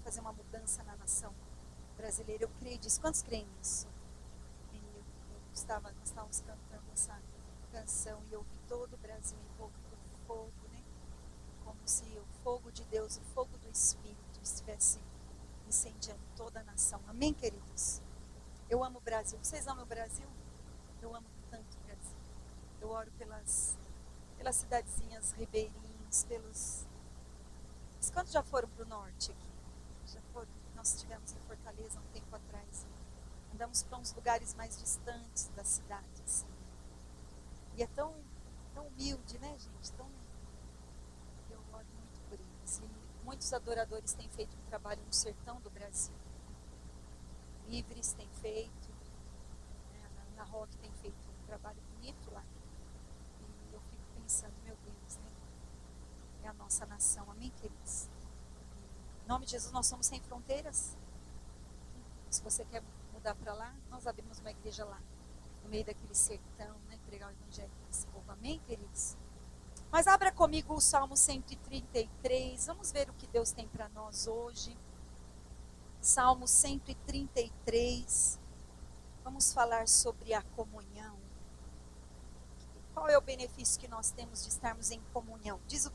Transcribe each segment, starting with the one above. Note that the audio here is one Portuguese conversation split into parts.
fazer uma mudança na nação brasileira. Eu creio disso. Quantos creem nisso? Nós estávamos cantando essa canção e eu vi todo o Brasil envolto por fogo, né? Como se o fogo de Deus, o fogo do Espírito estivesse incendiando toda a nação. Amém, queridos? Eu amo o Brasil. Vocês amam o Brasil? Eu amo tanto o Brasil. Eu oro pelas cidadezinhas ribeirinhas, pelos... Mas quantos já foram para o norte aqui? Já foram? Nós estivemos em Fortaleza um tempo atrás. Andamos para uns lugares mais distantes da cidade, assim. E é tão humilde, né, gente? Eu oro muito por eles. E muitos adoradores têm feito um trabalho no sertão do Brasil. Livres tem feito, né? Na Rock tem feito um trabalho bonito lá. E eu fico pensando, meu Deus, né? É a nossa nação, amém, queridos? Em nome de Jesus, nós somos sem fronteiras. Se você quer mudar para lá, nós abrimos uma igreja lá, no meio daquele sertão, né? Pregar o evangelho para esse povo, amém, queridos? Mas abra comigo o Salmo 133, vamos ver o que Deus tem para nós hoje. Salmo 133, vamos falar sobre a comunhão. Qual é o benefício que nós temos de estarmos em comunhão? Diz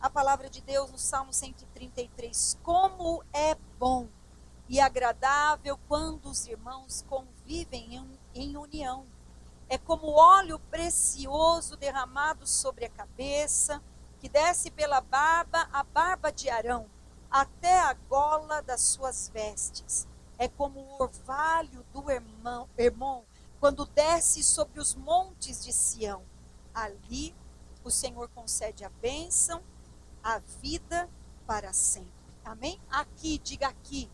a palavra de Deus no Salmo 133, como é bom e agradável quando os irmãos convivem em união. É como óleo precioso derramado sobre a cabeça, que desce pela barba, a barba de Arão, até a gola das suas vestes. É como o orvalho do Hermon, quando desce sobre os montes de Sião. Ali o Senhor concede a bênção, a vida para sempre. Amém? Aqui, diga aqui.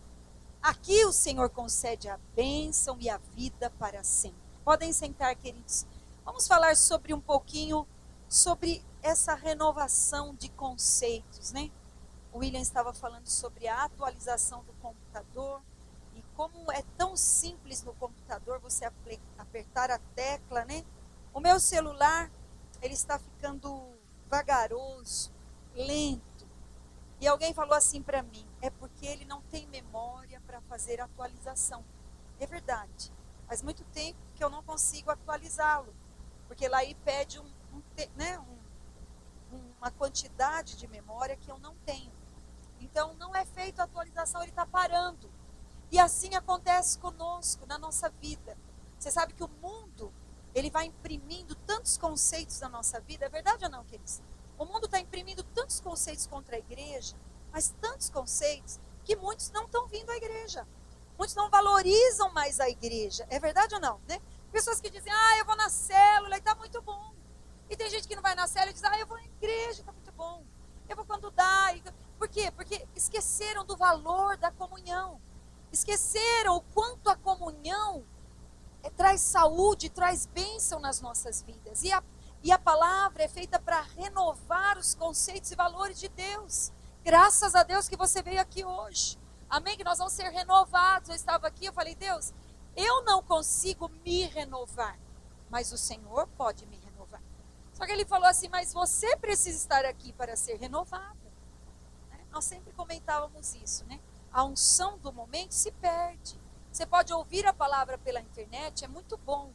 Aqui o Senhor concede a bênção e a vida para sempre. Podem sentar, queridos. Vamos falar sobre um pouquinho sobre essa renovação de conceitos, né? O William estava falando sobre a atualização do computador e como é tão simples no computador você apertar a tecla, né? O meu celular, ele está ficando vagaroso, lento. E alguém falou assim para mim, é porque ele não tem memória para fazer atualização. É verdade. Faz muito tempo que eu não consigo atualizá-lo, porque lá aí pede uma quantidade de memória que eu não tenho. Então não é feita a atualização, ele está parando. E assim acontece conosco, na nossa vida. Você sabe que o mundo, ele vai imprimindo tantos conceitos na nossa vida, é verdade ou não, queridos? O mundo está imprimindo tantos conceitos contra a igreja, mas tantos conceitos, que muitos não estão vindo à igreja. Muitos não valorizam mais a igreja. É verdade ou não? Né? Pessoas que dizem, eu vou na célula e está muito bom. E tem gente que não vai na célula e diz, eu vou na igreja, está muito bom. Eu vou quando dá. Por quê? Porque esqueceram do valor da comunhão. Esqueceram o quanto a comunhão traz saúde, traz bênção nas nossas vidas. E a palavra é feita para renovar os conceitos e valores de Deus. Graças a Deus que você veio aqui hoje. Amém? Que nós vamos ser renovados. Eu estava aqui, eu falei, Deus, eu não consigo me renovar, mas o Senhor pode me renovar. Só que ele falou assim, mas você precisa estar aqui para ser renovado. Nós sempre comentávamos isso, né? A unção do momento se perde. Você pode ouvir a palavra pela internet, é muito bom.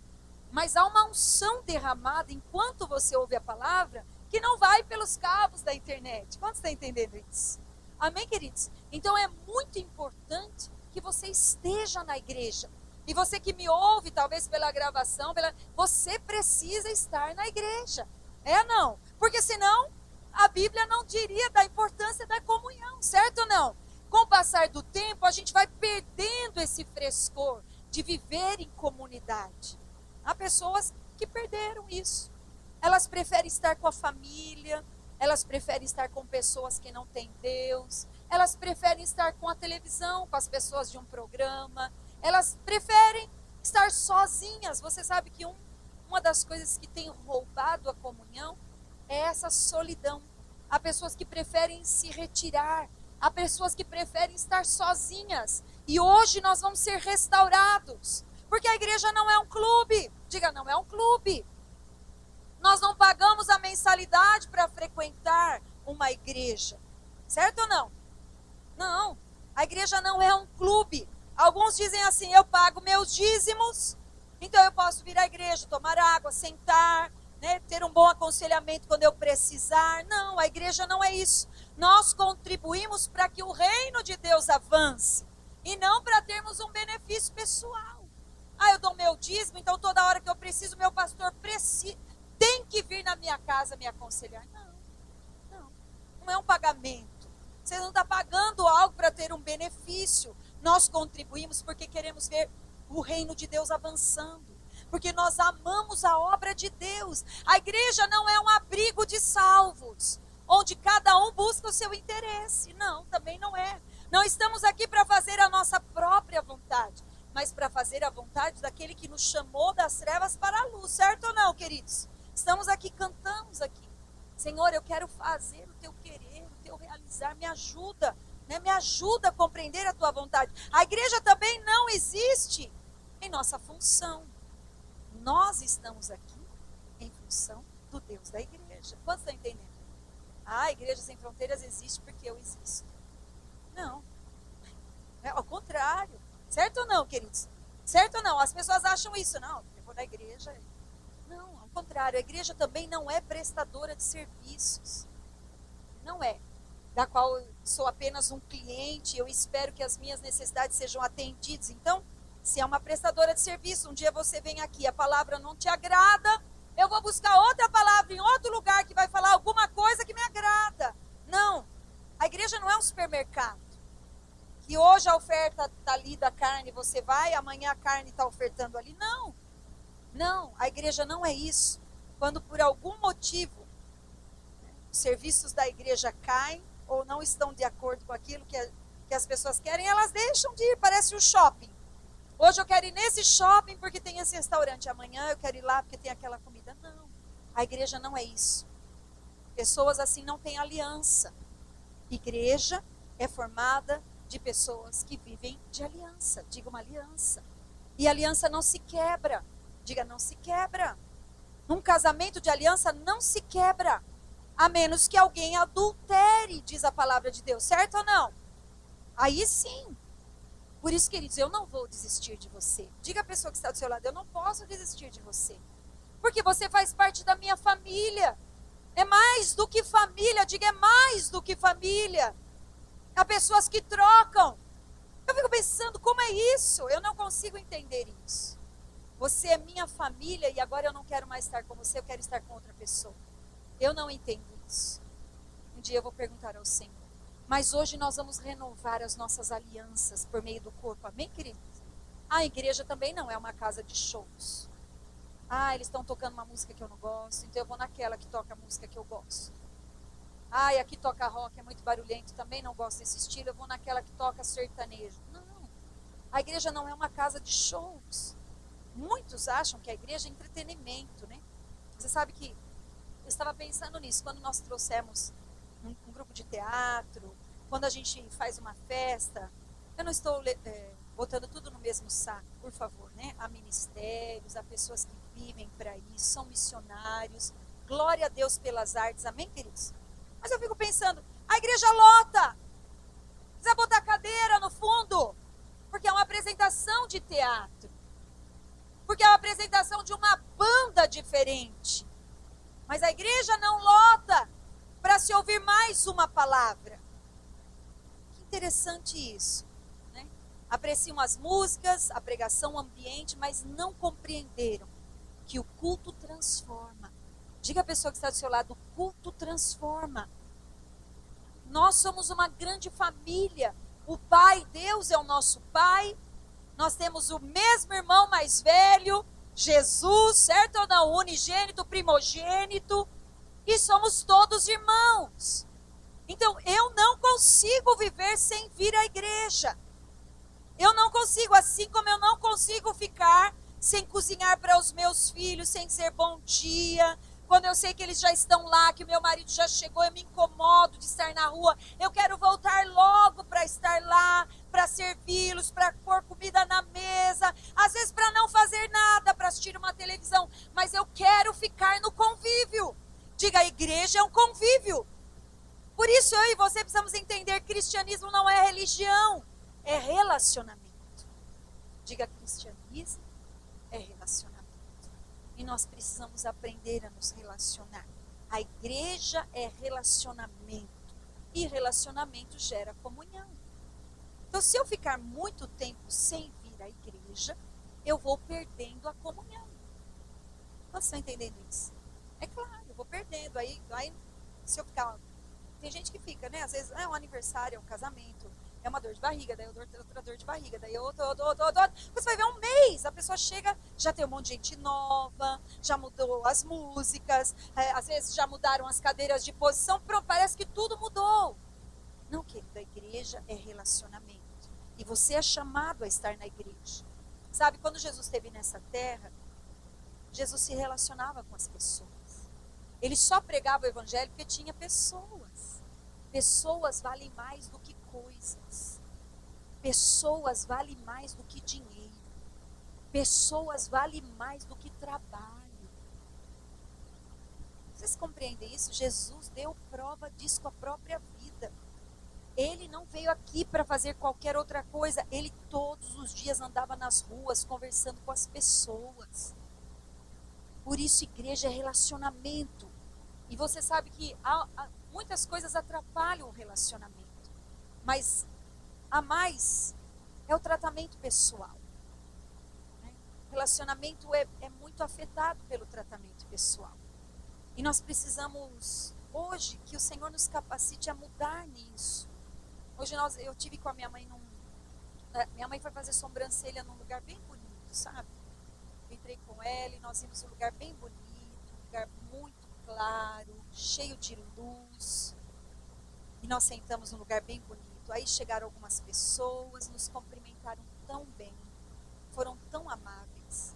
Mas há uma unção derramada enquanto você ouve a palavra, que não vai pelos cabos da internet. Quantos estão entendendo isso? Amém, queridos? Então é muito importante que você esteja na igreja. E você que me ouve, talvez pela gravação, você precisa estar na igreja. É ou não? Porque senão a Bíblia não diria da importância da comunhão, certo ou não? Com o passar do tempo, a gente vai perdendo esse frescor de viver em comunidade. Há pessoas que perderam isso. Elas preferem estar com a família, elas preferem estar com pessoas que não têm Deus, elas preferem estar com a televisão, com as pessoas de um programa, elas preferem estar sozinhas. Você sabe que uma das coisas que tem roubado a comunhão é essa solidão. Há pessoas que preferem se retirar, há pessoas que preferem estar sozinhas. E hoje nós vamos ser restaurados, porque a igreja não é um clube. Diga, não é um clube. Nós não pagamos a mensalidade para frequentar uma igreja. Certo ou não? Não. A igreja não é um clube. Alguns dizem assim, eu pago meus dízimos, então eu posso vir à igreja, tomar água, sentar, né, ter um bom aconselhamento quando eu precisar. Não, a igreja não é isso. Nós contribuímos para que o reino de Deus avance e não para termos um benefício pessoal. Eu dou meu dízimo, então toda hora que eu preciso, meu pastor tem que vir na minha casa me aconselhar. Não é um pagamento. Você não está pagando algo para ter um benefício. Nós contribuímos porque queremos ver o reino de Deus avançando. Porque nós amamos a obra de Deus. A igreja não é um abrigo de salvos, onde cada um busca o seu interesse. Não, também não é. Não estamos aqui para fazer a nossa própria vontade, mas para fazer a vontade daquele que nos chamou das trevas para a luz. Certo ou não, queridos? Estamos aqui, cantamos aqui. Senhor, eu quero fazer o teu querer, o teu realizar. Me ajuda, né? Me ajuda a compreender a tua vontade. A igreja também não existe em nossa função. Nós estamos aqui em função do Deus da igreja. Quantos estão entendendo? A Igreja Sem Fronteiras existe porque eu existo. Não. É ao contrário. Certo ou não, queridos? Certo ou não? As pessoas acham isso. Não, eu vou na igreja. Não, ao contrário. A igreja também não é prestadora de serviços. Não é. Da qual eu sou apenas um cliente. Eu espero que as minhas necessidades sejam atendidas. Então, se é uma prestadora de serviço, um dia você vem aqui, a palavra não te agrada, eu vou buscar outra palavra em outro lugar que vai falar alguma coisa que me agrada. Não. A igreja não é um supermercado. Que hoje a oferta está ali da carne, você vai, amanhã a carne está ofertando ali. Não. Não, a igreja não é isso. Quando por algum motivo os serviços da igreja caem ou não estão de acordo com aquilo que as pessoas querem, elas deixam de ir, parece um shopping. Hoje eu quero ir nesse shopping porque tem esse restaurante. Amanhã eu quero ir lá porque tem aquela comida. Não, a igreja não é isso. Pessoas assim não têm aliança. Igreja é formada de pessoas que vivem de aliança. Diga uma aliança. E aliança não se quebra. Diga, não se quebra. Num casamento de aliança não se quebra. A menos que alguém adultere, diz a palavra de Deus. Certo ou não? Aí sim. Por isso, queridos, eu não vou desistir de você. Diga à pessoa que está do seu lado, eu não posso desistir de você. Porque você faz parte da minha família. É mais do que família, diga, é mais do que família. Há pessoas que trocam. Eu fico pensando, como é isso? Eu não consigo entender isso. Você é minha família e agora eu não quero mais estar com você, eu quero estar com outra pessoa. Eu não entendo isso. Um dia eu vou perguntar ao Senhor. Mas hoje nós vamos renovar as nossas alianças por meio do corpo. Amém, queridos? A igreja também não é uma casa de shows. Eles estão tocando uma música que eu não gosto, então eu vou naquela que toca a música que eu gosto. Aqui toca rock, é muito barulhento, também não gosto desse estilo, eu vou naquela que toca sertanejo. Não, a igreja não é uma casa de shows. Muitos acham que a igreja é entretenimento, né? Você sabe que eu estava pensando nisso, quando nós trouxemos um grupo de teatro, quando a gente faz uma festa, eu não estou botando tudo no mesmo saco, por favor, né? Há ministérios, há pessoas que vivem para isso, são missionários, glória a Deus pelas artes, amém, queridos? Mas eu fico pensando, a igreja lota, precisa botar cadeira no fundo, porque é uma apresentação de teatro, porque é uma apresentação de uma banda diferente, mas a igreja não lota, para se ouvir mais uma palavra. Que interessante isso, né? Apreciam as músicas, a pregação, o ambiente, mas não compreenderam que o culto transforma. Diga à pessoa que está do seu lado, o culto transforma. Nós somos uma grande família. O Pai, Deus é o nosso Pai. Nós temos o mesmo irmão mais velho, Jesus, certo ou não? Unigênito, primogênito. E somos todos irmãos. Então, eu não consigo viver sem vir à igreja. Eu não consigo, assim como eu não consigo ficar sem cozinhar para os meus filhos, sem dizer bom dia. Quando eu sei que eles já estão lá, que o meu marido já chegou, eu me incomodo de estar na rua. Eu quero voltar logo para estar lá, para servi-los, para pôr comida na mesa. Às vezes para não fazer nada, para assistir uma televisão. Mas eu quero ficar no convívio. Diga, a igreja é um convívio. Por isso eu e você precisamos entender que cristianismo não é religião, é relacionamento. Diga, cristianismo é relacionamento. E nós precisamos aprender a nos relacionar. A igreja é relacionamento. E relacionamento gera comunhão. Então, se eu ficar muito tempo sem vir à igreja, eu vou perdendo a comunhão. Vocês estão entendendo isso? É claro, eu vou perdendo. Aí se eu ficar... Tem gente que fica, né? Às vezes é um aniversário, é um casamento, é uma dor de barriga, daí outra dor de barriga, daí outra. Você vai ver um mês, a pessoa chega, já tem um monte de gente nova, já mudou as músicas, às vezes já mudaram as cadeiras de posição, pronto, parece que tudo mudou. Não, querido, a igreja é relacionamento. E você é chamado a estar na igreja. Sabe, quando Jesus esteve nessa terra, Jesus se relacionava com as pessoas. Ele só pregava o evangelho porque tinha pessoas. Pessoas valem mais do que coisas. Pessoas valem mais do que dinheiro. Pessoas valem mais do que trabalho. Vocês compreendem isso? Jesus deu prova disso com a própria vida. Ele não veio aqui para fazer qualquer outra coisa. Ele todos os dias andava nas ruas conversando com as pessoas. Por isso, igreja é relacionamento. E você sabe que muitas coisas atrapalham o relacionamento. Mas a mais é o tratamento pessoal. Né? O relacionamento é muito afetado pelo tratamento pessoal. E nós precisamos, hoje, que o Senhor nos capacite a mudar nisso. Hoje eu tive com a minha mãe minha mãe foi fazer sobrancelha num lugar bem bonito, sabe? Eu entrei com ela e nós vimos um lugar bem bonito, um lugar muito claro, cheio de luz. E nós sentamos num lugar bem bonito. Aí chegaram algumas pessoas, nos cumprimentaram tão bem, foram tão amáveis.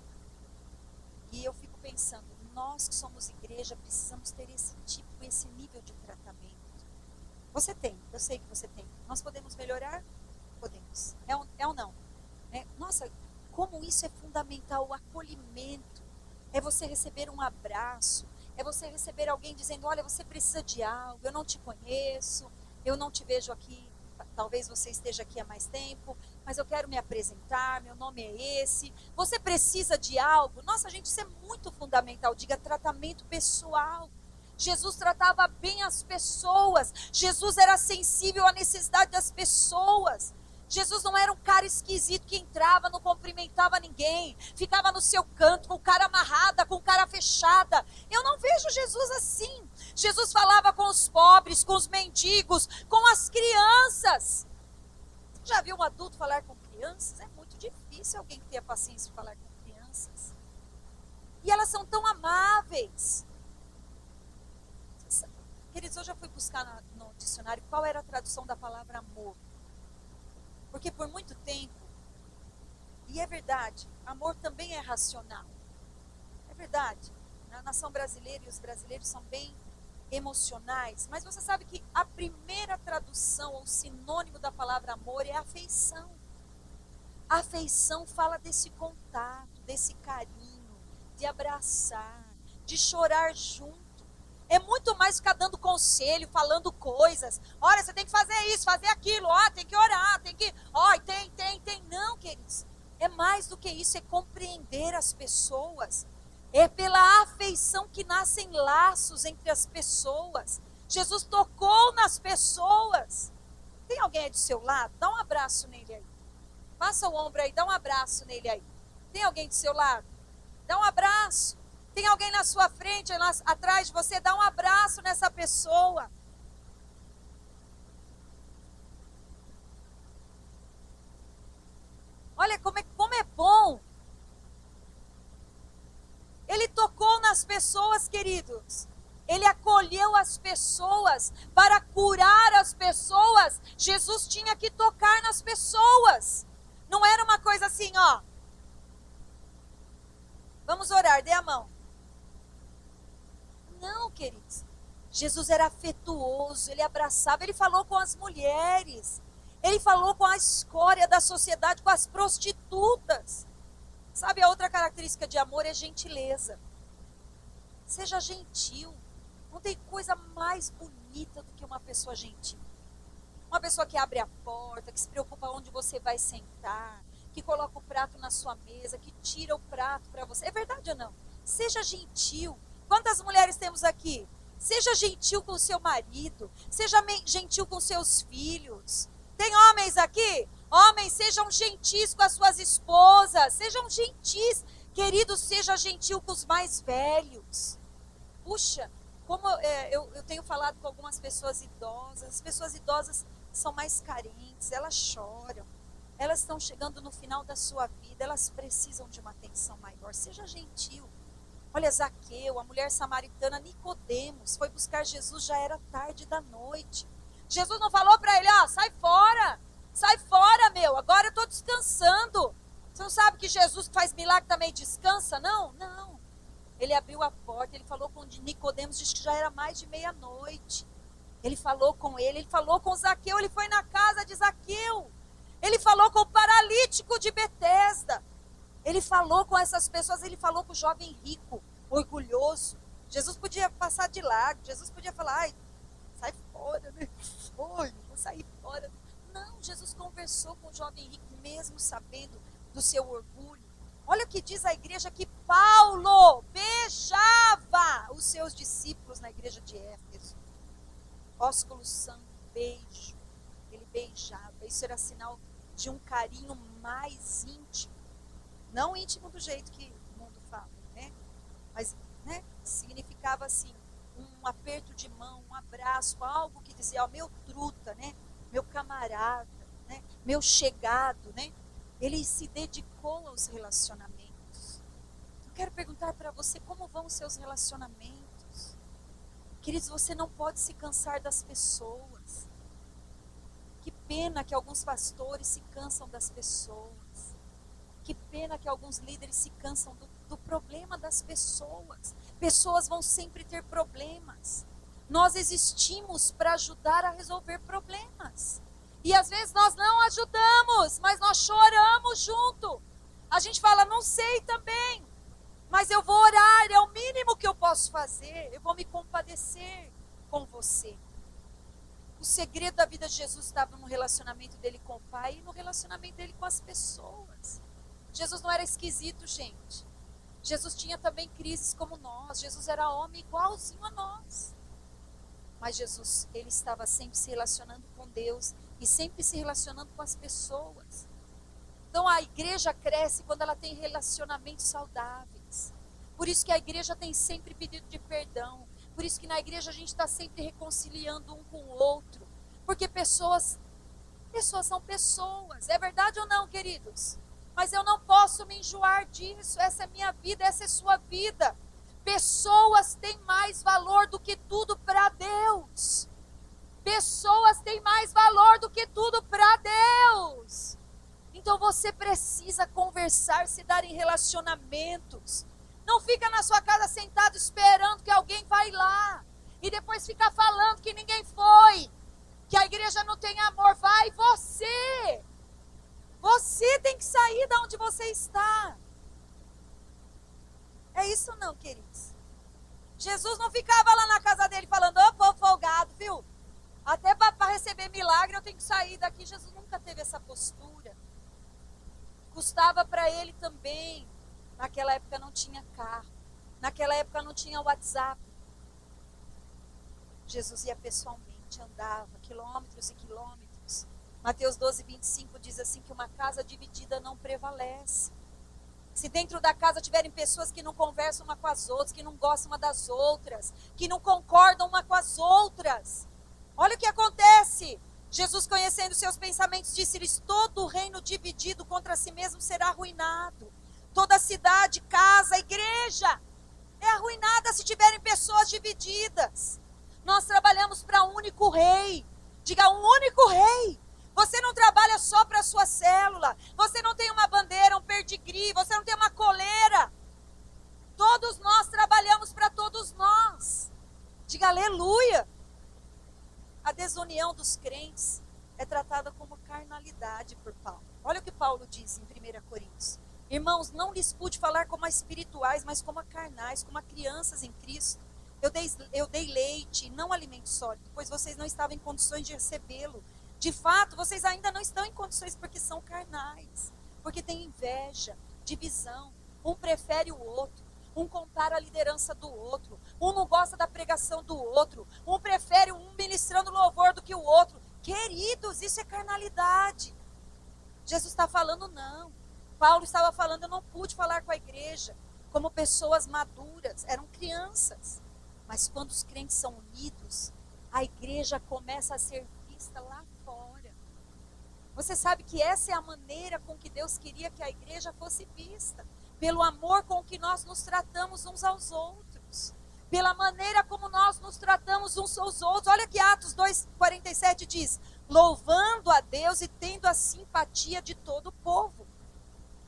E eu fico pensando, nós que somos igreja precisamos ter esse nível de tratamento. Você tem, eu sei que você tem. Nós podemos melhorar? Podemos. É ou não? Nossa, como isso é fundamental, o acolhimento. É você receber um abraço, é você receber alguém dizendo, olha, você precisa de algo, eu não te conheço, eu não te vejo aqui, talvez você esteja aqui há mais tempo, mas eu quero me apresentar, meu nome é esse. Você precisa de algo? Nossa, gente, isso é muito fundamental. Diga, tratamento pessoal. Jesus tratava bem as pessoas. Jesus era sensível à necessidade das pessoas. Jesus não era um cara esquisito que entrava, não cumprimentava ninguém, ficava no seu canto, com cara amarrada, com cara fechada. Eu não vejo Jesus assim. Jesus falava com os pobres, com os mendigos, com as crianças. Você já viu um adulto falar com crianças? É muito difícil alguém que tenha paciência de falar com crianças. E elas são tão amáveis. Queridos, eu já fui buscar no dicionário qual era a tradução da palavra amor. Porque por muito tempo, e é verdade, amor também é racional. É verdade. Na nação brasileira, e os brasileiros são bem emocionais. Mas você sabe que a primeira tradução, ou sinônimo da palavra amor, é afeição. A afeição fala desse contato, desse carinho, de abraçar, de chorar junto. É muito mais ficar dando conselho, falando coisas. Olha, você tem que fazer isso, fazer aquilo. Ó, tem que orar, tem que... Ó, tem. Não, queridos. É mais do que isso, é compreender as pessoas. É pela afeição que nascem laços entre as pessoas. Jesus tocou nas pessoas. Tem alguém aí do seu lado? Dá um abraço nele aí. Passa o ombro aí, dá um abraço nele aí. Tem alguém do seu lado? Dá um abraço. Tem alguém na sua frente, atrás de você, dá um abraço nessa pessoa. Olha como é bom. Ele tocou nas pessoas, queridos. Ele acolheu as pessoas para curar as pessoas. Jesus tinha que tocar nas pessoas. Não era uma coisa assim, ó. Vamos orar, dê a mão. Não, queridos. Jesus era afetuoso, ele abraçava, ele falou com as mulheres. Ele falou com a escória da sociedade, com as prostitutas. Sabe, a outra característica de amor é gentileza. Seja gentil. Não tem coisa mais bonita irrita do que uma pessoa gentil. Uma pessoa que abre a porta, que se preocupa onde você vai sentar, que coloca o prato na sua mesa, que tira o prato para você. É verdade ou não? Seja gentil. Quantas mulheres temos aqui? Seja gentil com o seu marido, seja gentil com seus filhos. Tem homens aqui? Homens, sejam gentis com as suas esposas, sejam gentis. Queridos, seja gentil com os mais velhos. Puxa, como eu tenho falado com algumas pessoas idosas, as pessoas idosas são mais carentes, elas choram, elas estão chegando no final da sua vida, elas precisam de uma atenção maior. Seja gentil. Olha, Zaqueu, a mulher samaritana, Nicodemos, foi buscar Jesus, já era tarde da noite. Jesus não falou para ele, sai fora, meu, agora eu estou descansando. Você não sabe que Jesus que faz milagre também descansa? Não, não. Ele abriu a porta, ele falou com Nicodemos, diz que já era mais de meia-noite. Ele falou com ele, ele falou com Zaqueu, ele foi na casa de Zaqueu. Ele falou com o paralítico de Betesda. Ele falou com essas pessoas, ele falou com o jovem rico, orgulhoso. Jesus podia passar de largo, Jesus podia falar, ai, sai fora, né? Oi, vou sair fora. Não, Jesus conversou com o jovem rico, mesmo sabendo do seu orgulho. Olha o que diz a igreja, que Paulo beijava os seus discípulos na igreja de Éfeso. Ósculo santo, beijo. Ele beijava. Isso era sinal de um carinho mais íntimo. Não íntimo do jeito que o mundo fala, né? Mas, né, significava assim, um aperto de mão, um abraço, algo que dizia, ó, meu truta, né? Meu camarada, né? Meu chegado, né? Ele se dedicou aos relacionamentos. Eu quero perguntar para você, como vão os seus relacionamentos? Queridos, você não pode se cansar das pessoas. Que pena que alguns pastores se cansam das pessoas. Que pena que alguns líderes se cansam do problema das pessoas. Pessoas vão sempre ter problemas. Nós existimos para ajudar a resolver problemas. E às vezes nós não ajudamos, mas nós choramos junto. A gente fala, não sei também, mas eu vou orar, é o mínimo que eu posso fazer. Eu vou me compadecer com você. O segredo da vida de Jesus estava no relacionamento dele com o Pai e no relacionamento dele com as pessoas. Jesus não era esquisito, gente. Jesus tinha também crises como nós. Jesus era homem igualzinho a nós. Mas Jesus, ele estava sempre se relacionando com Deus e sempre se relacionando com as pessoas. Então a igreja cresce quando ela tem relacionamentos saudáveis. Por isso que a igreja tem sempre pedido de perdão. Por isso que na igreja a gente está sempre reconciliando um com o outro. Porque pessoas são pessoas. É verdade ou não, queridos? Mas eu não posso me enjoar disso. Essa é minha vida, essa é sua vida. Pessoas têm mais valor do que tudo para Deus. Pessoas têm mais valor do que tudo para Deus. Então você precisa conversar, se dar em relacionamentos. Não fica na sua casa sentado esperando que alguém vai lá. E depois fica falando que ninguém foi. Que a igreja não tem amor. Vai você. Você tem que sair de onde você está. É isso não, queridos? Jesus não ficava lá na casa dele falando, ô povo folgado, viu? Até para receber milagre eu tenho que sair daqui. Jesus nunca teve essa postura. Custava para ele também. Naquela época não tinha carro. Naquela época não tinha WhatsApp. Jesus ia pessoalmente, andava quilômetros e quilômetros. Mateus 12, 25 diz assim que uma casa dividida não prevalece. Se dentro da casa tiverem pessoas que não conversam uma com as outras, que não gostam uma das outras, que não concordam uma com as outras, olha o que acontece. Jesus, conhecendo seus pensamentos, disse-lhes, todo reino dividido contra si mesmo será arruinado. Toda cidade, casa, igreja é arruinada se tiverem pessoas divididas. Nós trabalhamos para um único rei. Diga, um único rei. Você não trabalha só para a sua célula. Você não tem uma bandeira, um perdigri. Você não tem uma coleira. Todos nós trabalhamos para todos nós. Diga aleluia. A desunião dos crentes é tratada como carnalidade por Paulo. Olha o que Paulo diz em 1 Coríntios. Irmãos, não lhes pude falar como a espirituais, mas como a carnais, como a crianças em Cristo. Eu dei leite, não alimento sólido, pois vocês não estavam em condições de recebê-lo. De fato, vocês ainda não estão em condições porque são carnais, porque têm inveja, divisão. Um prefere o outro, um compara a liderança do outro, um não gosta da pregação do outro, um prefere um ministrando louvor do que o outro. Queridos, isso é carnalidade. Jesus está falando não. Paulo estava falando, eu não pude falar com a igreja como pessoas maduras, eram crianças. Mas quando os crentes são unidos, a igreja começa a ser vista lá fora. Você sabe que essa é a maneira com que Deus queria que a igreja fosse vista. Pelo amor com que nós nos tratamos uns aos outros. Pela maneira como nós nos tratamos uns aos outros. Olha que Atos 2,47 diz, louvando a Deus e tendo a simpatia de todo o povo.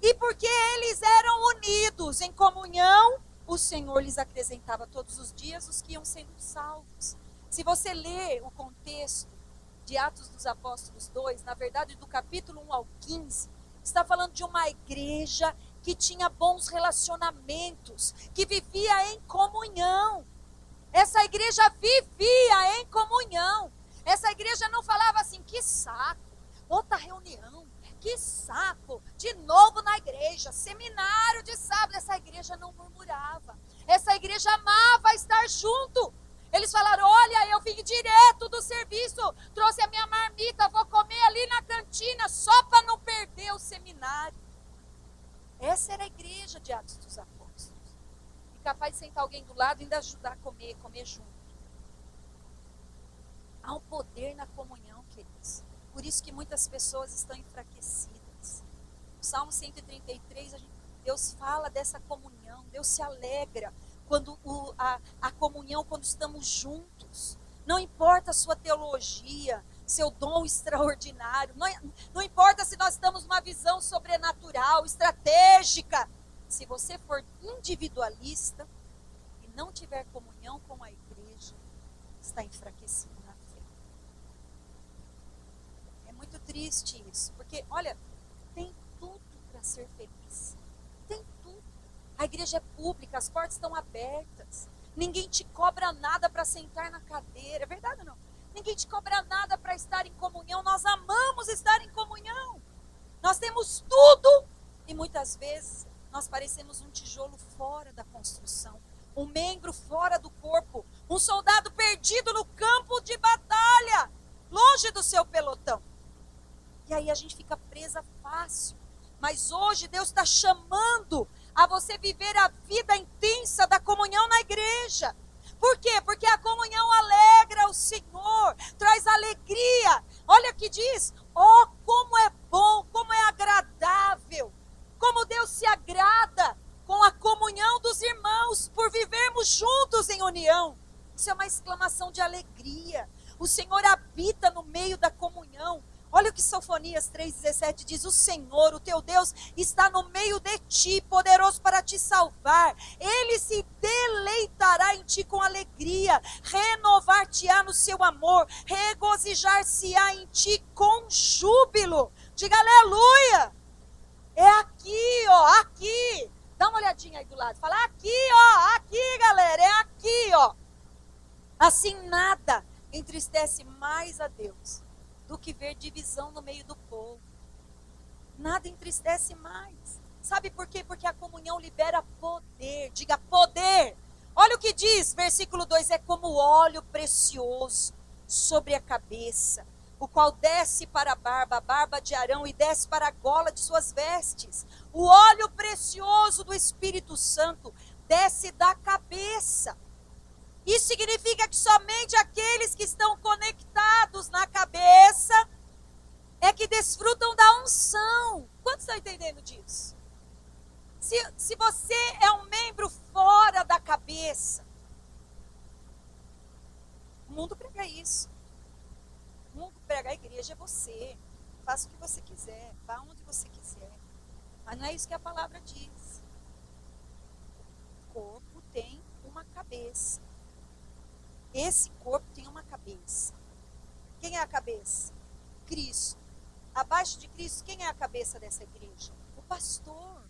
E porque eles eram unidos em comunhão, o Senhor lhes acrescentava todos os dias os que iam sendo salvos. Se você ler o contexto de Atos dos Apóstolos 2, na verdade do capítulo 1 ao 15, está falando de uma igreja que tinha bons relacionamentos, que vivia em comunhão. Essa igreja vivia em comunhão. Essa igreja não falava assim, que saco, outra reunião, que saco, de novo na igreja, seminário de sábado. Essa igreja não murmurava, essa igreja amava estar junto. Eles falaram, olha, eu vim direto do serviço, trouxe a minha marmita, vou comer ali na cantina, só para não perder o seminário. Essa era a igreja de Atos dos Apóstolos. E capaz de sentar alguém do lado e ainda ajudar a comer junto. Há um poder na comunhão, queridos. Por isso que muitas pessoas estão enfraquecidas. No Salmo 133, Deus fala dessa comunhão. Deus se alegra quando a comunhão, quando estamos juntos. Não importa a sua teologia, seu dom extraordinário. Não importa se nós estamos numa visão sobrenatural, estratégica. Se você for individualista e não tiver comunhão com a igreja, está enfraquecido na fé. É muito triste isso, porque, olha, tem tudo para ser feliz. Tem tudo. A igreja é pública, as portas estão abertas. Ninguém te cobra nada para sentar na cadeira. É verdade ou não? Ninguém te cobra nada para estar em comunhão. Nós amamos estar em comunhão. Nós temos tudo. E muitas vezes nós parecemos um tijolo fora da construção. Um membro fora do corpo. Um soldado perdido no campo de batalha. Longe do seu pelotão. E aí a gente fica presa fácil. Mas hoje Deus está chamando a você viver a vida intensa da comunhão na igreja. Por quê? Porque a comunhão alegra o Senhor, traz alegria. Olha o que diz, como é bom, como é agradável, como Deus se agrada com a comunhão dos irmãos, por vivermos juntos em união. Isso é uma exclamação de alegria. O Senhor habita no meio da comunhão. Olha o que Sofonias 3,17 diz, o Senhor, o teu Deus, está no meio de ti, poderoso para te salvar. Ele se deleitará em ti com alegria, renovar-te-á no seu amor, regozijar-se-á em ti com júbilo. Diga aleluia. É aqui, ó, aqui. Dá uma olhadinha aí do lado, fala aqui, ó, aqui, galera, é aqui, ó. Assim nada entristece mais a Deus do que ver divisão no meio do povo. Nada entristece mais. Sabe por quê? Porque a comunhão libera poder. Diga poder. Olha o que diz, versículo 2, é como óleo precioso sobre a cabeça, o qual desce para a barba de Arão e desce para a gola de suas vestes. O óleo precioso do Espírito Santo desce da cabeça. Isso significa que somente aqueles que estão conectados na cabeça é que desfrutam da unção. Quantos estão entendendo disso? Se você é um membro fora da cabeça, o mundo prega isso. O mundo prega, a igreja é você. Faça o que você quiser, vá onde você quiser. Mas não é isso que a palavra diz. O corpo tem uma cabeça. Esse corpo tem uma cabeça. Quem é a cabeça? Cristo. Abaixo de Cristo, quem é a cabeça dessa igreja? O pastor.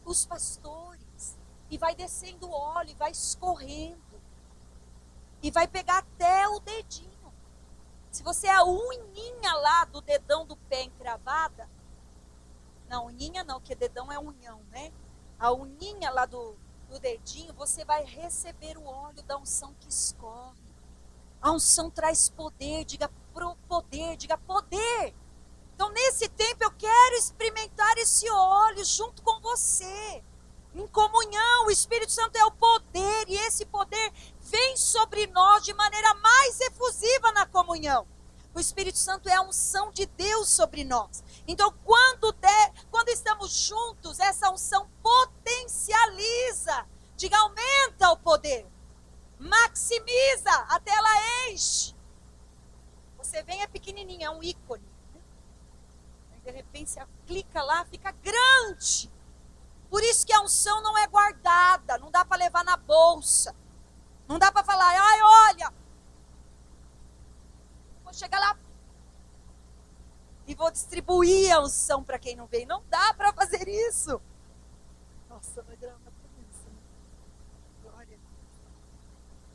Os pastores. E vai descendo o óleo, e vai escorrendo. e vai pegar até o dedinho. Se você é a unhinha lá do dedão do pé encravada, não, unhinha não, porque dedão é unhão, né? A unhinha lá do dedinho, você vai receber o óleo da unção que escorre. A unção traz poder, diga poder, diga poder. Então, nesse tempo, eu quero experimentar esse óleo junto com você. Em comunhão, o Espírito Santo é o poder, e esse poder vem sobre nós de maneira mais efusiva na comunhão. O Espírito Santo é a unção de Deus sobre nós. Então, quando estamos juntos, essa unção potencializa, diga, aumenta o poder, maximiza, até ela enche. Você vem, é pequenininho, é um ícone. De repente você clica lá, fica grande. Por isso que a unção não é guardada, não dá para levar na bolsa. Não dá para falar, ai, olha, vou chegar lá e vou distribuir a unção para quem não veio. Não dá para fazer isso. Nossa, vai gravar tudo isso. Glória a Deus.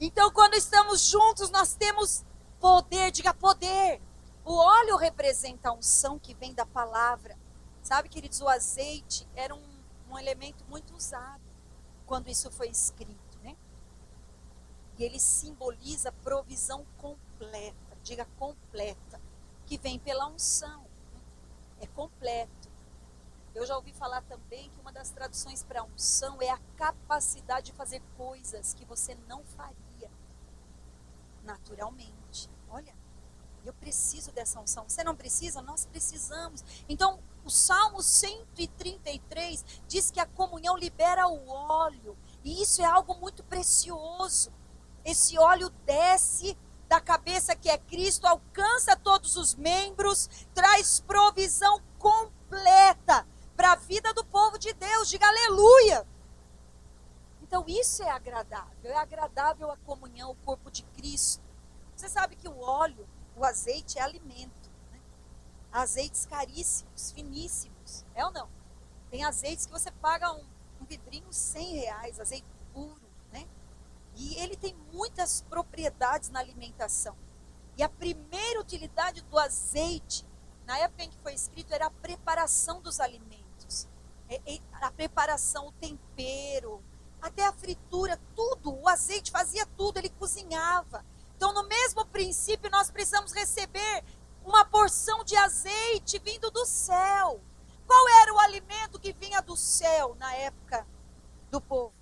Então, quando estamos juntos, nós temos poder, diga poder. O óleo representa a unção que vem da palavra. Sabe, queridos, o azeite era um elemento muito usado quando isso foi escrito, né? E ele simboliza provisão completa, diga completa, que vem pela unção. É completo. Eu já ouvi falar também que uma das traduções para unção é a capacidade de fazer coisas que você não faria naturalmente. Olha, eu preciso dessa unção. Você não precisa? Nós precisamos. Então, o Salmo 133 diz que a comunhão libera o óleo. E isso é algo muito precioso. Esse óleo desce da cabeça que é Cristo, alcança todos os membros, traz provisão completa para a vida do povo de Deus. Diga aleluia. Então, isso é agradável. É agradável a comunhão, o corpo de Cristo. Você sabe que o óleo, o azeite é alimento, né? Azeites caríssimos, finíssimos, é ou não? Tem azeites que você paga um vidrinho R$100, azeite puro, né? E ele tem muitas propriedades na alimentação. E a primeira utilidade do azeite, na época em que foi escrito, era a preparação dos alimentos. A preparação, o tempero, até a fritura, tudo. O azeite fazia tudo, ele cozinhava. Então, no mesmo princípio, nós precisamos receber uma porção de azeite vindo do céu. Qual era o alimento que vinha do céu na época do povo?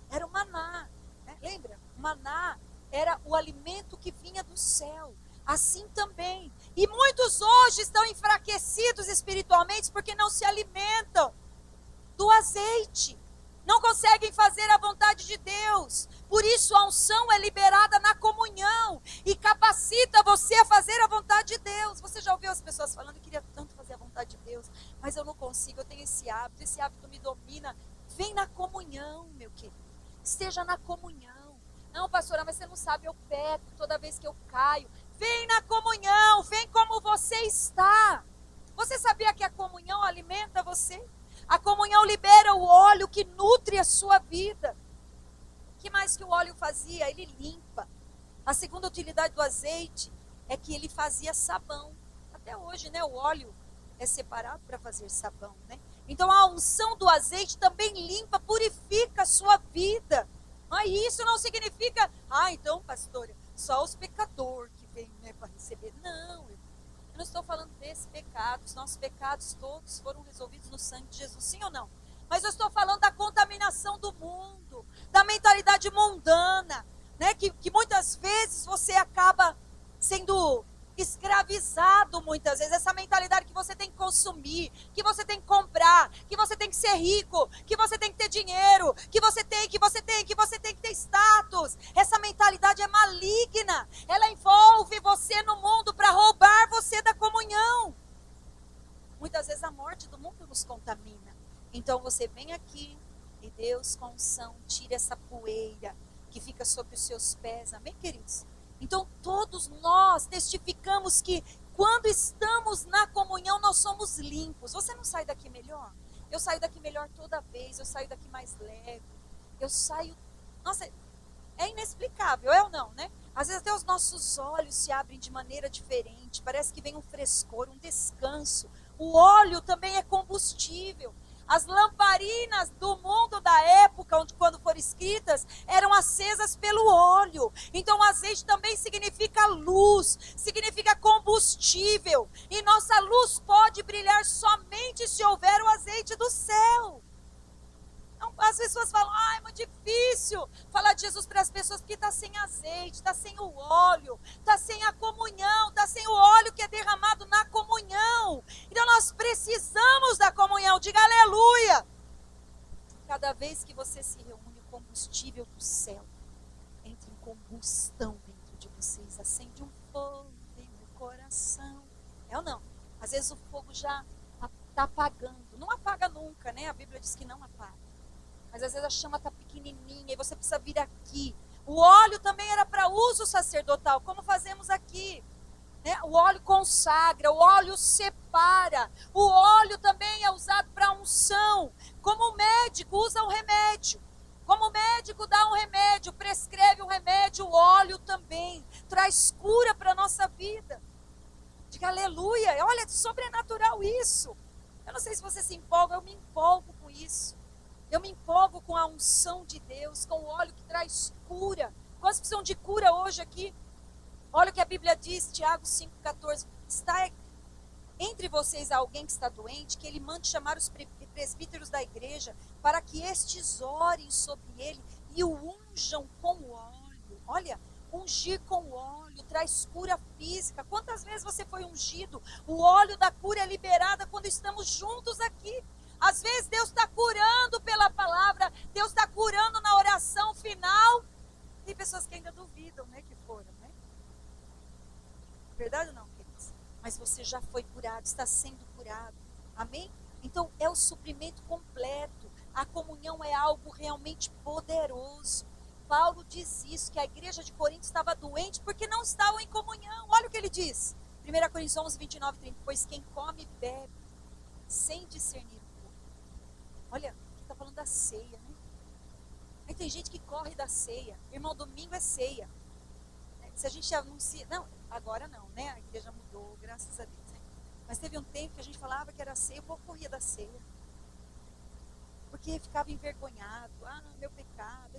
Era o maná, né? Lembra? O maná era o alimento que vinha do céu. Assim também. E muitos hoje estão enfraquecidos espiritualmente porque não se alimentam do azeite. Não conseguem fazer a vontade de Deus. Por isso a unção é liberada na comunhão e capacita você a fazer a vontade de Deus. Você já ouviu as pessoas falando, eu queria tanto fazer a vontade de Deus, mas eu não consigo, eu tenho esse hábito me domina. Vem na comunhão, meu querido. Esteja na comunhão. Não, pastora, mas você não sabe, eu peco toda vez que eu caio. Vem na comunhão, vem como você está. Você sabia que a comunhão alimenta você? A comunhão libera o óleo que nutre a sua vida. O que mais que o óleo fazia? Ele limpa. A segunda utilidade do azeite é que ele fazia sabão. Até hoje, né, o óleo é separado para fazer sabão, né? Então a unção do azeite também limpa, purifica a sua vida. Mas isso não significa, então, pastora, só os pecadores que vêm, né, para receber. Não, eu não estou falando desse pecado. Os nossos pecados todos foram resolvidos no sangue de Jesus, sim ou não? Mas eu estou falando da contaminação do mundo, da mentalidade mundana, né? Que muitas vezes você acaba sendo escravizado muitas vezes. Essa mentalidade que você tem que consumir, que você tem que comprar, que você tem que ser rico, que você tem que ter dinheiro, que você tem que ter status. Essa mentalidade é maligna. Ela envolve você no mundo para roubar você da comunhão. Muitas vezes a morte do mundo nos contamina. Então você vem aqui e Deus com unção tira essa poeira que fica sobre os seus pés. Amém, queridos? Então todos nós testificamos que quando estamos na comunhão nós somos limpos. Você não sai daqui melhor? Eu saio daqui melhor toda vez, eu saio daqui mais leve. Eu saio... Nossa, É inexplicável, é ou não, né? Às vezes até os nossos olhos se abrem de maneira diferente, parece que vem um frescor, um descanso. O óleo também é combustível. As lamparinas do mundo da época, onde quando foram escritas, eram acesas pelo óleo. Então o azeite também significa luz, significa combustível. E nossa luz pode brilhar somente se houver o azeite do céu. As pessoas falam, é muito difícil falar de Jesus para as pessoas porque está sem azeite, está sem o óleo, está sem a comunhão, está sem o óleo que é derramado na comunhão. Então nós precisamos da comunhão, diga aleluia. Cada vez que você se reúne, o combustível do céu entra em combustão dentro de vocês, acende um fogo dentro do coração. É ou não? Às vezes o fogo já está apagando, não apaga nunca, né? A Bíblia diz que não apaga. Mas às vezes a chama está pequenininha e você precisa vir aqui. O óleo também era para uso sacerdotal, como fazemos aqui. Né? O óleo consagra, o óleo separa. O óleo também é usado para unção. Como o médico usa um remédio. Como o médico dá um remédio, prescreve um remédio, o óleo também traz cura para a nossa vida. Diga aleluia. Olha, é sobrenatural isso. Eu não sei se você se empolga, eu me empolgo com isso. Eu me empolgo com a unção de Deus, com o óleo que traz cura. Quantos precisam de cura hoje aqui? Olha o que a Bíblia diz, Tiago 5,14. Está entre vocês alguém que está doente, que ele mande chamar os presbíteros da igreja, para que estes orem sobre ele e o unjam com o óleo. Olha, ungir com o óleo traz cura física. Quantas vezes você foi ungido? O óleo da cura é liberado quando estamos juntos aqui. Às vezes Deus está curando pela palavra, Deus está curando na oração final. Tem pessoas que ainda duvidam, né, que foram, né? Verdade ou não, queridos? Mas você já foi curado, está sendo curado. Amém? Então é o suprimento completo. A comunhão é algo realmente poderoso. Paulo diz isso, que a igreja de Corinto estava doente porque não estavam em comunhão. Olha o que ele diz. 1 Coríntios 11, 29, 30. Pois quem come e bebe sem discernir. Olha, aqui está falando da ceia, né? Aí tem gente que corre da ceia. Irmão, domingo é ceia. Se a gente anuncia... Não, agora não, né? A igreja mudou, graças a Deus. Né? Mas teve um tempo que a gente falava que era ceia, o povo corria da ceia. Porque ficava envergonhado. Meu pecado.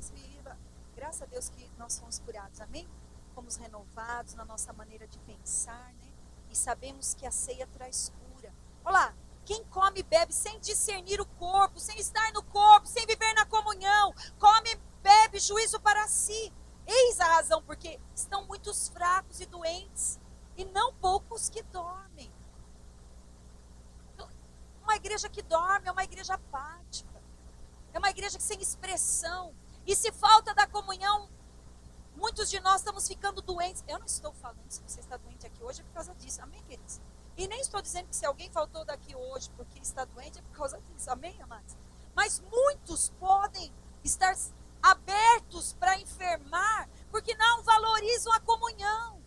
Graças a Deus que nós fomos curados, amém? Fomos renovados na nossa maneira de pensar, né? E sabemos que a ceia traz cura. Olha lá. Quem come e bebe sem discernir o corpo, sem estar no corpo, sem viver na comunhão, come e bebe juízo para si. Eis a razão porque estão muitos fracos e doentes, e não poucos que dormem. Então, uma igreja que dorme é uma igreja apática, é uma igreja sem expressão. E se falta da comunhão, muitos de nós estamos ficando doentes. Eu não estou falando se você está doente aqui hoje é por causa disso, amém, queridos? E nem estou dizendo que se alguém faltou daqui hoje porque está doente é por causa disso. Amém, amados? Mas muitos podem estar abertos para enfermar porque não valorizam a comunhão.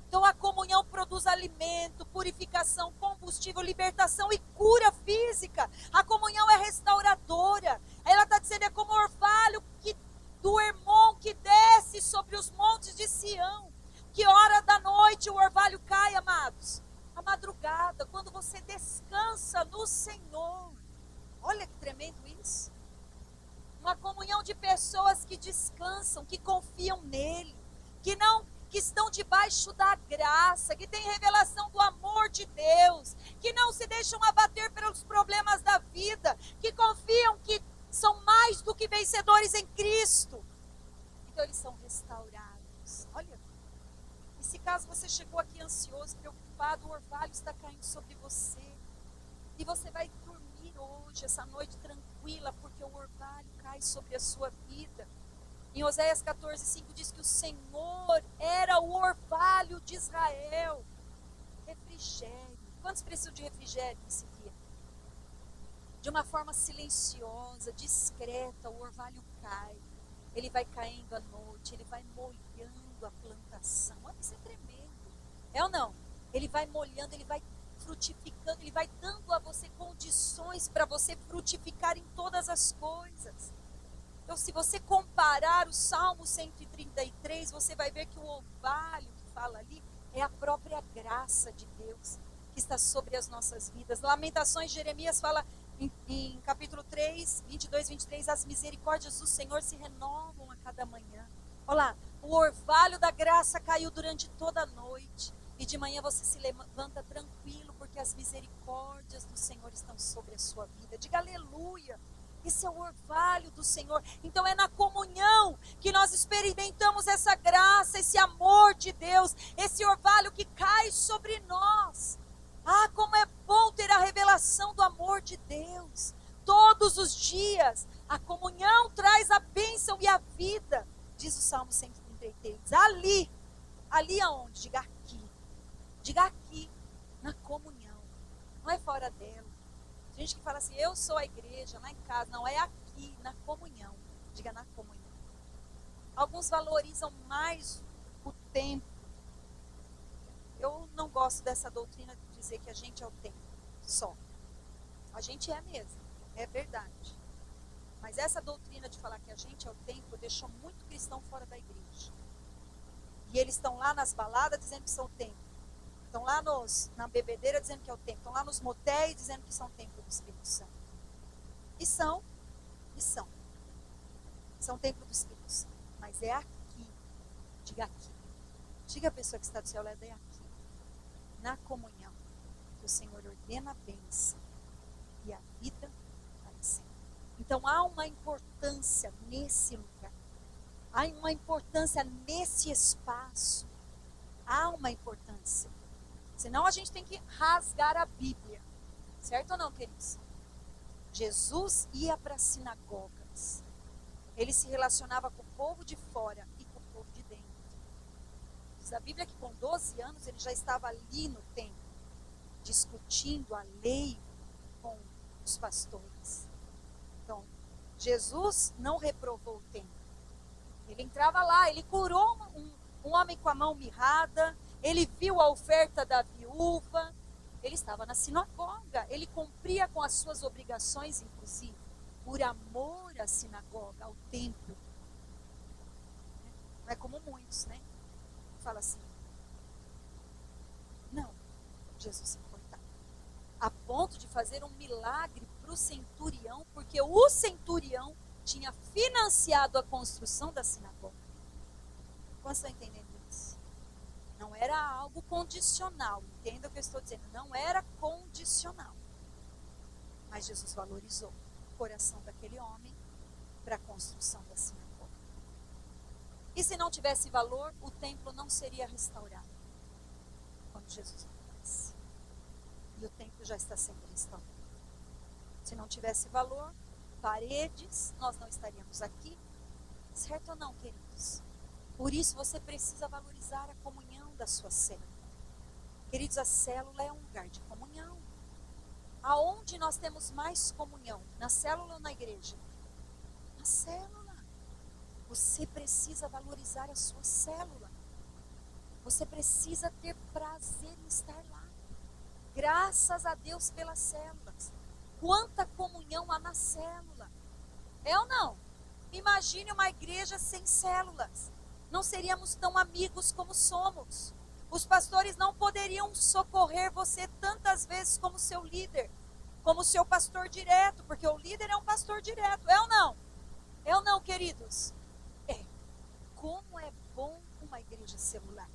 Então a comunhão produz alimento, purificação, combustível, libertação e cura física. A comunhão é restauradora. Ela está dizendo, é como o orvalho do Hermon que desce sobre os montes de Sião. Que hora da noite o orvalho cai, amados? A madrugada, quando você descansa no Senhor. Olha que tremendo isso. Uma comunhão de pessoas que descansam, que confiam nele, que estão debaixo da graça, que têm revelação do amor de Deus, que não se deixam abater pelos problemas da vida, que confiam que são mais do que vencedores em Cristo. Então eles são restaurados. Olha. E se caso você chegou aqui ansioso, preocupado, o orvalho está caindo sobre você. E você vai dormir hoje, essa noite tranquila, porque o orvalho cai sobre a sua vida. Em Oséias 14:5 diz que o Senhor era o orvalho de Israel. Refrigério. Quantos precisam de refrigério nesse dia? De uma forma silenciosa, discreta, o orvalho cai. Ele vai caindo à noite, ele vai molhando a plantação. Olha, isso é tremendo. É ou não? Ele vai molhando, ele vai frutificando, ele vai dando a você condições para você frutificar em todas as coisas. Então, se você comparar o Salmo 133, você vai ver que o orvalho que fala ali é a própria graça de Deus que está sobre as nossas vidas. Lamentações, Jeremias fala em capítulo 3, 22, 23, as misericórdias do Senhor se renovam a cada manhã. Olha lá, o orvalho da graça caiu durante toda a noite. E de manhã você se levanta tranquilo, porque as misericórdias do Senhor estão sobre a sua vida. Diga aleluia. Esse é o orvalho do Senhor. Então é na comunhão que nós experimentamos essa graça, esse amor de Deus, esse orvalho que cai sobre nós. Ah, como é bom ter a revelação do amor de Deus. Todos os dias, a comunhão traz a bênção e a vida, diz o Salmo 133. Ali aonde? Diga aqui. Diga aqui, na comunhão. Não é fora dela. Gente que fala assim, eu sou a igreja, lá em casa. Não, é aqui, na comunhão. Diga na comunhão. Alguns valorizam mais o tempo. Eu não gosto dessa doutrina de dizer que a gente é o tempo só. A gente é mesmo, é verdade. Mas essa doutrina de falar que a gente é o tempo deixou muito cristão fora da igreja. E eles estão lá nas baladas dizendo que são o templo. Estão lá na bebedeira dizendo que é o templo. Estão lá nos motéis dizendo que são o templo do Espírito Santo. E são. São o templo do Espírito Santo. Mas é aqui. Diga aqui. Diga a pessoa que está do seu lado, é aqui. Na comunhão. Que o Senhor ordena a bênção. E a vida para sempre. Então há uma importância nesse lugar. Há uma importância nesse espaço. Há uma importância. Senão a gente tem que rasgar a Bíblia. Certo ou não, queridos? Jesus ia para as sinagogas. Ele se relacionava com o povo de fora e com o povo de dentro. Diz a Bíblia que com 12 anos ele já estava ali no templo, discutindo a lei com os pastores. Então, Jesus não reprovou o templo. Ele entrava lá, ele curou um homem com a mão mirrada, ele viu a oferta da viúva, ele estava na sinagoga, ele cumpria com as suas obrigações, inclusive, por amor à sinagoga, ao templo. Não é como muitos, né? Fala assim, não, Jesus se importava. A ponto de fazer um milagre para o centurião, porque o centurião tinha financiado a construção da sinagoga. Quantos estão entendendo isso? Não era algo condicional. Entenda o que eu estou dizendo. Não era condicional. Mas Jesus valorizou o coração daquele homem para a construção da sinagoga. E se não tivesse valor, o templo não seria restaurado. Quando Jesus aparece. E o templo já está sendo restaurado. Se não tivesse valor, paredes, nós não estaríamos aqui. Certo ou não, queridos? Por isso você precisa valorizar a comunhão da sua célula. Queridos, a célula é um lugar de comunhão. Aonde nós temos mais comunhão? Na célula ou na igreja? Na célula. Você precisa valorizar a sua célula. Você precisa ter prazer em estar lá. Graças a Deus pelas células. Quanta comunhão há na célula. É ou não? Imagine uma igreja sem células. Não seríamos tão amigos como somos. Os pastores não poderiam socorrer você tantas vezes como seu líder, como seu pastor direto, porque o líder é um pastor direto. É ou não? É ou não, queridos? É. Como é bom uma igreja celular.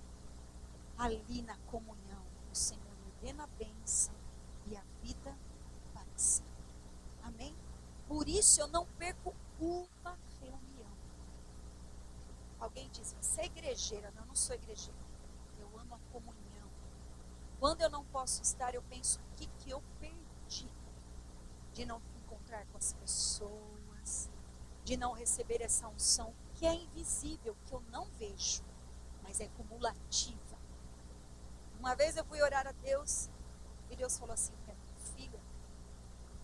Ali na comunhão, o Senhor ordena a bênção e a vida para sempre. Amém? Por isso eu não perco uma reunião. Alguém diz, você é igrejeira. Não, eu não sou igrejeira. Eu amo a comunhão. Quando eu não posso estar, eu penso o que eu perdi. De não encontrar com as pessoas. De não receber essa unção que é invisível, que eu não vejo. Mas é cumulativa. Uma vez eu fui orar a Deus. E Deus falou assim para mim, filha.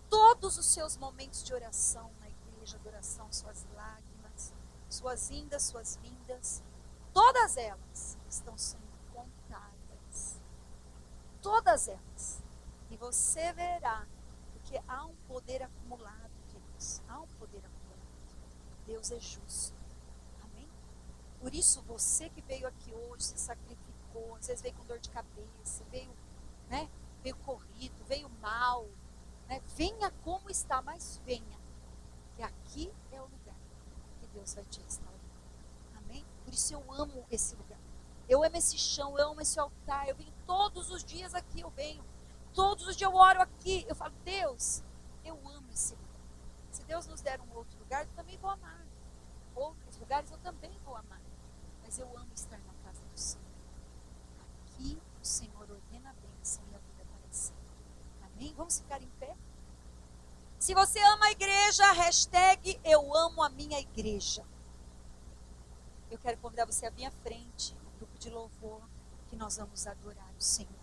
Todos os seus momentos de oração na igreja, de oração, suas lágrimas, suas indas, suas vindas, todas elas estão sendo contadas. Todas elas. E você verá, porque há um poder acumulado, queridos. Há um poder acumulado. Deus é justo. Amém? Por isso, você que veio aqui hoje, se sacrificou, às vezes veio com dor de cabeça, veio, né, veio corrido, veio mal, né, venha como está, mas venha, que aqui é o lugar que Deus vai te restaurar. Amém? Por isso eu amo esse lugar. Eu amo esse chão, eu amo esse altar. Eu venho todos os dias aqui, eu venho. Todos os dias eu oro aqui. Eu falo, Deus, eu amo esse lugar. Se Deus nos der um outro lugar, eu também vou amar. Outros lugares eu também vou amar. Mas eu amo estar na casa do Senhor. Aqui o Senhor ordena a bênção e a vida para sempre. Amém? Vamos ficar em pé? Se você ama a igreja, hashtag eu amo a minha igreja. Eu quero convidar você a vir à frente, no grupo de louvor, que nós vamos adorar o Senhor.